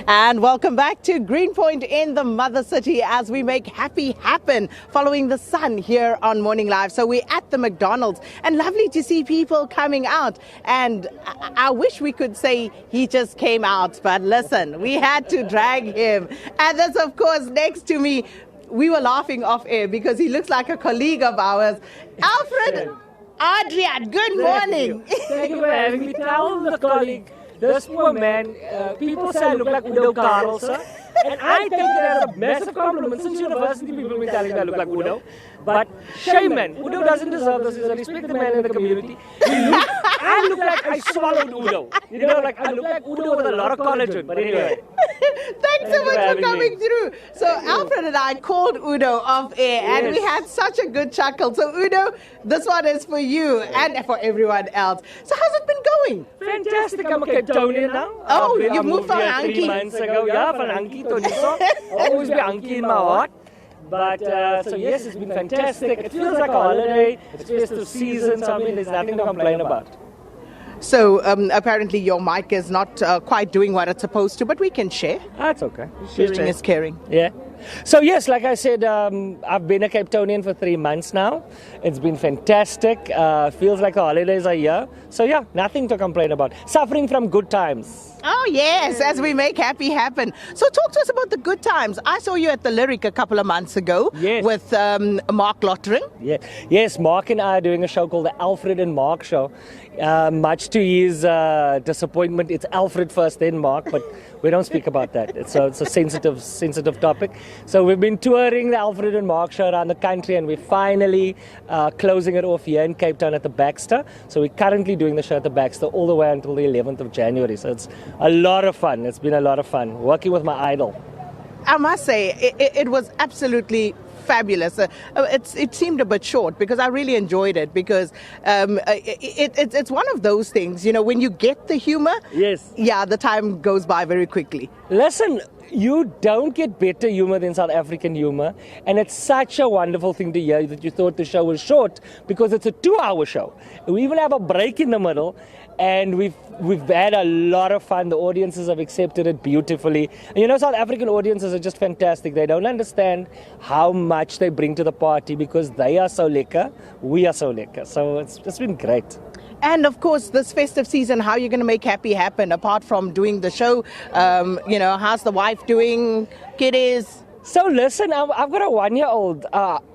And welcome back to Greenpoint in the Mother City as we make happy happen following the sun here on Morning Live. So we're at the McDonald's and lovely to see people coming out. And I wish we could say he just came out, but listen, we had to drag him. And that's of course next to me. We were laughing off air because he looks like a colleague of ours. Alfred Adriaan, good morning. Thank you for having me. Tell the colleague, this poor man, people say I look like Udo Karel, sir. And I take it as a massive compliment. Since university, people have been telling me I look like Udo. But shame, man. Udo doesn't deserve this. He's a respected man in the community. I look like I swallowed Udo. You know, like I look like Udo with a lot of collagen. But anyway. Thanks so much for coming through. So Alfred and I called Udo off air and we had such a good chuckle. So Udo, this one is for you and for everyone else. So how's it been going? Fantastic. I'm a Cape Townian now. Oh, you moved from Hanky. 3 months ago. Yeah, from Hanky to Niso. Always be Hanky in my heart. But, so yes, it's been fantastic. It feels like a holiday. It's festive season, so I mean, there's nothing to complain about. So apparently your mic is not quite doing what it's supposed to, but we can share. That's okay. Sharing is caring. Yeah. So yes, like I said, I've been a Cape Townian for 3 months now. It's been fantastic. Feels like the holidays are here. So yeah, nothing to complain about. Suffering from good times. Oh yes, as we make happy happen. So talk to us about the good times. I saw you at the Lyric a couple of months ago with Mark Lottering. Yeah. Yes, Mark and I are doing a show called the Alfred and Mark Show. Much to his disappointment, it's Alfred first, then Mark, but we don't speak about that. It's a sensitive topic. So we've been touring the Alfred and Mark Show around the country, and we're finally closing it off here in Cape Town at the Baxter. So we're currently doing the show at the Baxter all the way until the 11th of January. So it's a lot of fun. It's been a lot of fun working with my idol. I must say, it was absolutely fabulous. It seemed a bit short because I really enjoyed it because it's one of those things, you know, when you get the humor, yes, yeah, the time goes by very quickly. Listen, you don't get better humor than South African humor, and it's such a wonderful thing to hear that you thought the show was short because it's a 2-hour show. We even have a break in the middle, and we've had a lot of fun. The audiences have accepted it beautifully. And you know, South African audiences are just fantastic. They don't understand how much they bring to the party because they are so lekker, we are so lekker. So it's been great. And of course, this festive season, how are you going to make happy happen apart from doing the show? You know, how's the wife doing? Kiddies? So listen, I've got a 1-year-old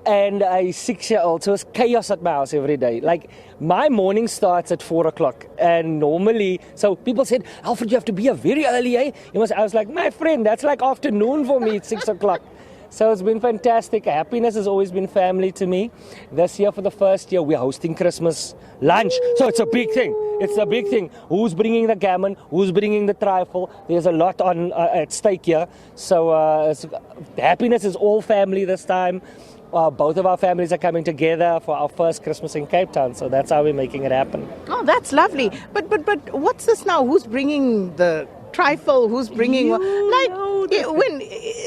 and a 6-year-old, so it's chaos at my house every day. Like, my morning starts at 4 o'clock, and normally, so people said, Alfred, you have to be here very early, eh? I was like, my friend, that's like afternoon for me, it's 6 o'clock. So it's been fantastic. Happiness has always been family to me. This year, for the first year, we're hosting Christmas lunch. So it's a big thing. It's a big thing. Who's bringing the gammon? Who's bringing the trifle? There's a lot on at stake here. So happiness is all family this time. Both of our families are coming together for our first Christmas in Cape Town. So that's how we're making it happen. Oh, that's lovely. But what's this now? Who's bringing the trifle? Who's bringing when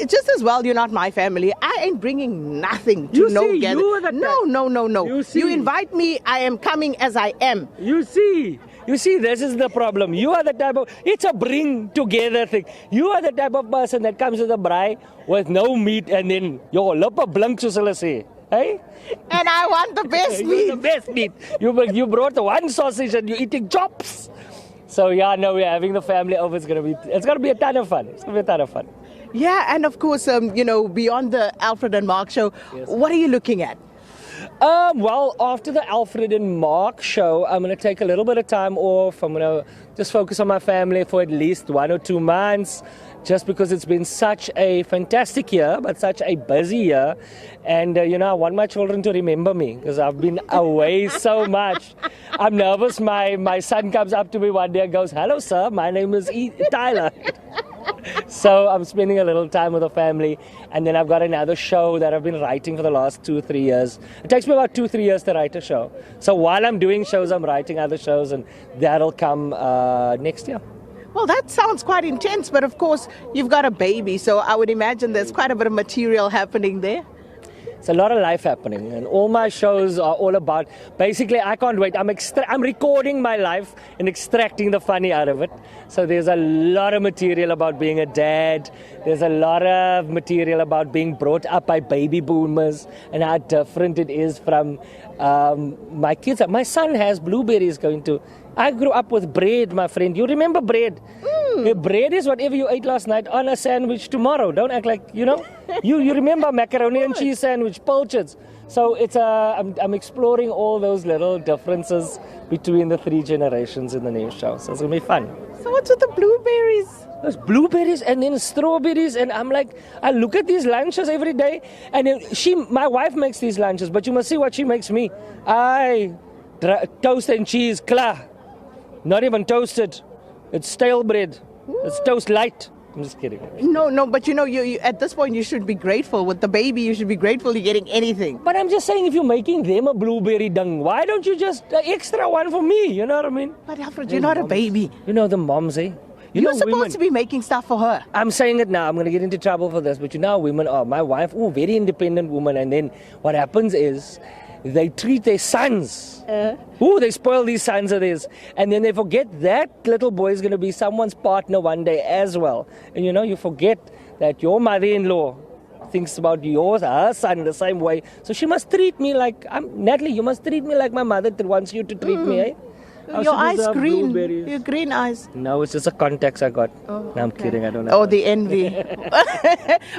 just as well you're not my family. I ain't bringing nothing to no gather. No. You invite me, I am coming as I am. You see, this is the problem. You are the type of, it's a bring together thing. You are the type of person that comes to the braai with no meat and then your lippe blink, soos hulle sê. Hey? And I want the best meat. The best meat. You brought the one sausage and you're eating chops. So yeah, no, we're having the family over. It's gonna be a ton of fun. Yeah, and of course, you know, beyond the Alfred and Mark show, what are you looking at? Well, after the Alfred and Mark show, I'm going to take a little bit of time off. I'm going to just focus on my family for at least 1 or 2 months, just because it's been such a fantastic year, but such a busy year. And, you know, I want my children to remember me because I've been away so much. I'm nervous. My son comes up to me one day and goes, "Hello, sir, my name is Tyler." So I'm spending a little time with the family, and then I've got another show that I've been writing for the last 2-3 years. It takes me about 2-3 years to write a show. So while I'm doing shows, I'm writing other shows, and that'll come next year. Well, that sounds quite intense, but of course, you've got a baby, so I would imagine there's quite a bit of material happening there. It's a lot of life happening, and all my shows are all about. Basically, I can't wait. I'm recording my life and extracting the funny out of it. So there's a lot of material about being a dad. There's a lot of material about being brought up by baby boomers and how different it is from my kids. My son has blueberries going to. I grew up with bread, my friend. You remember bread? Bread is whatever you ate last night on a sandwich tomorrow. Don't act like, you know. you remember macaroni and cheese sandwich, pilchards. So it's I'm exploring all those little differences between the 3 generations in the new show. So it's going to be fun. So what's with the blueberries? There's blueberries and then strawberries, and I'm like, I look at these lunches every day, and then my wife makes these lunches, but you must see what she makes me. Toast and cheese, klar. Not even toasted. It's stale bread. It's toast light. I'm just kidding. No, but you at this point you should be grateful. With the baby, you should be grateful you're getting anything. But I'm just saying, if you're making them a blueberry dung, why don't you just extra one for me? You know what I mean? But Alfred, you're not a baby. You know the moms, eh? You're supposed to be making stuff for her. I'm saying it now. I'm going to get into trouble for this. But you know how women are. My wife, very independent woman. And then what happens is they treat their sons. They spoil these sons of theirs. And then they forget that little boy is going to be someone's partner one day as well. And you forget that your mother-in-law thinks about her son the same way. So she must treat me like, Natalie, you must treat me like my mother wants you to treat me, eh? Your eyes green. Your green eyes. No, it's just a contacts I got. No, I'm kidding. I don't have. Oh, the envy.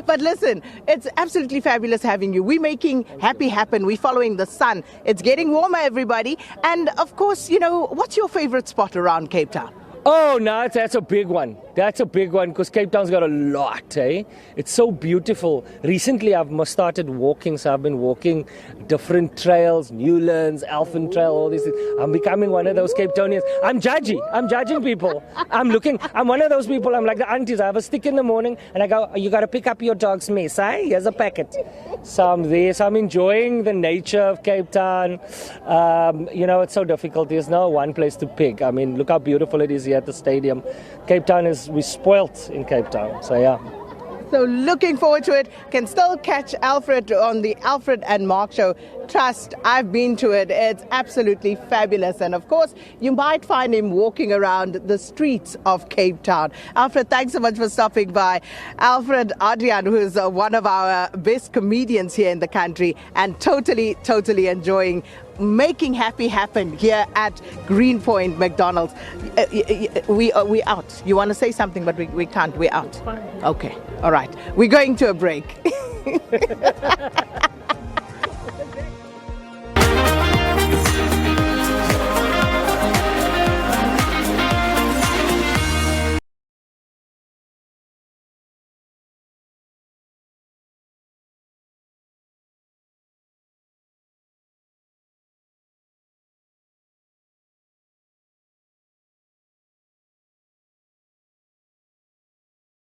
But listen, it's absolutely fabulous having you. We're making happy happen. We're following the sun. It's getting warmer, everybody. And of course, what's your favorite spot around Cape Town? Oh, no, that's a big one. That's a big one because Cape Town's got a lot, eh? It's so beautiful. Recently, I've started walking, so I've been walking different trails, Newlands, Elfin Trail, all these things. I'm becoming one of those Cape Townians. I'm judging people. I'm one of those people, I'm like the aunties. I have a stick in the morning and I go, you got to pick up your dog's mess, eh? Here's a packet. So I'm there, so I'm enjoying the nature of Cape Town. It's so difficult. There's no one place to pick. I mean, look how beautiful it is here at the stadium. Cape Town we're spoilt in Cape Town, so yeah. So looking forward to it. Can still catch Alfred on the Alfred and Mark show. Trust, I've been to it. It's absolutely fabulous. And of course, you might find him walking around the streets of Cape Town. Alfred, thanks so much for stopping by. Alfred Adriaan, who is one of our best comedians here in the country, and totally enjoying making happy happen here at Greenpoint McDonald's. We out. You want to say something, but we can't. We're out. Okay. All right. We're going to a break.